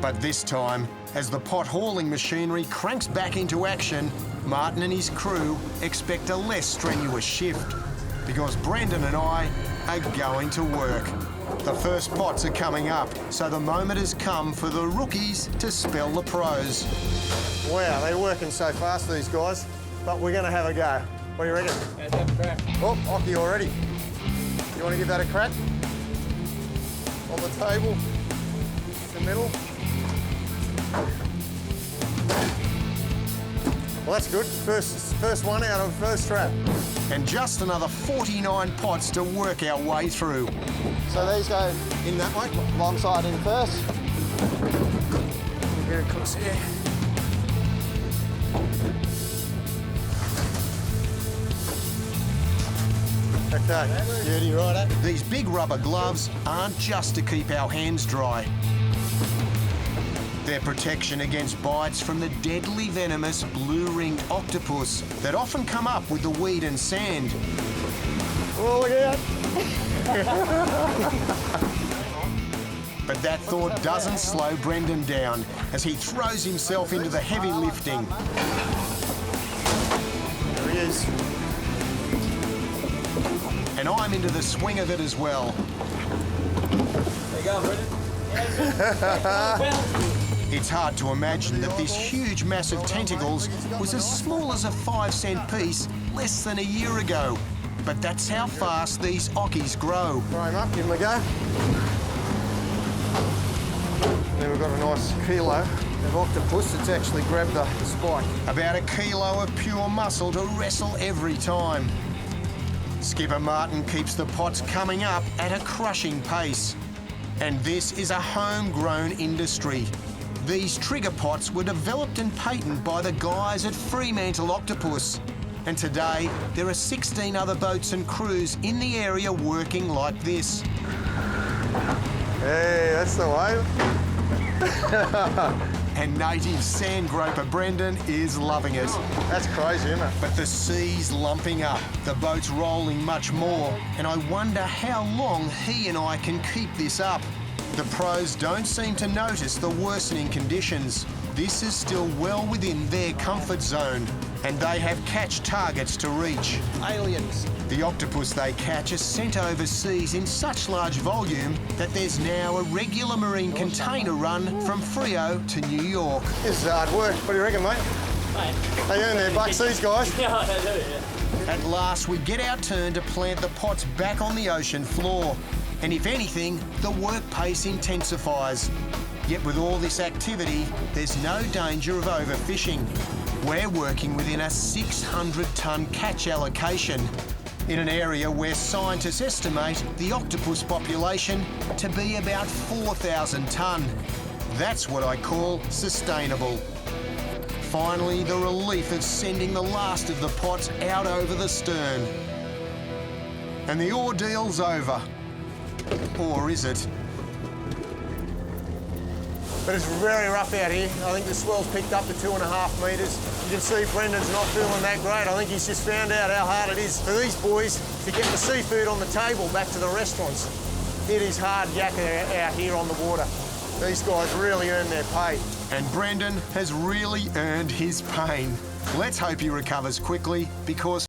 But this time, as the pot hauling machinery cranks back into action, Martin and his crew expect a less strenuous shift, because Brendan and I are going to work. The first pots are coming up, so the moment has come for the rookies to spell the pros. Wow, they're working so fast, these guys, but we're going to have a go. What do you reckon? Let's have a crack. Oh, Ockie already. You want to give that a crack? On the table, the middle. Well, that's good. First one out of first trap. And just another 49 pots to work our way through. So these go In that way. long side in first. Get across here. Okay, dirty righto. These big rubber gloves aren't just to keep our hands dry. They're protection against bites from the deadly venomous blue-ringed octopus that often come up with the weed and sand. Oh, look out. But that thought doesn't slow Brendan down as he throws himself into the heavy lifting. There he is. And I'm into the swing of it as well. There you go, Brendan. It's hard to imagine that this huge mass of tentacles was as small as a 5-cent piece less than a year ago. But that's how fast these ockies grow. Throw him up, give him a go. Then we've got a nice kilo of octopus that's actually grabbed the spike. About a kilo of pure muscle to wrestle every time. Skipper Martin keeps the pots coming up at a crushing pace. And this is a homegrown industry. These trigger pots were developed and patented by the guys at Fremantle Octopus. And today, there are 16 other boats and crews in the area working like this. Hey, that's the way. And native sand groper Brendan is loving it. That's crazy, isn't it? But the sea's lumping up, the boat's rolling much more, and I wonder how long he and I can keep this up. The pros don't seem to notice the worsening conditions. This is still well within their comfort zone, and they have catch targets to reach. Aliens. The octopus they catch is sent overseas in such large volume that there's now a regular marine container run from Freo to New York. This is hard work. What do you reckon, mate? Mate. They earn their bucks, these guys. Yeah, they do, yeah. At last, we get our turn to plant the pots back on the ocean floor. And if anything, the work pace intensifies. Yet with all this activity, there's no danger of overfishing. We're working within a 600-tonne catch allocation in an area where scientists estimate the octopus population to be about 4,000 tonne. That's what I call sustainable. Finally, the relief of sending the last of the pots out over the stern. And the ordeal's over. Or is it? But it's very rough out here. I think the swell's picked up to 2.5 metres. You can see Brendan's not feeling that great. I think he's just found out how hard it is for these boys to get the seafood on the table back to the restaurants. It is hard yakking out here on the water. These guys really earn their pay. And Brendan has really earned his pain. Let's hope he recovers quickly, because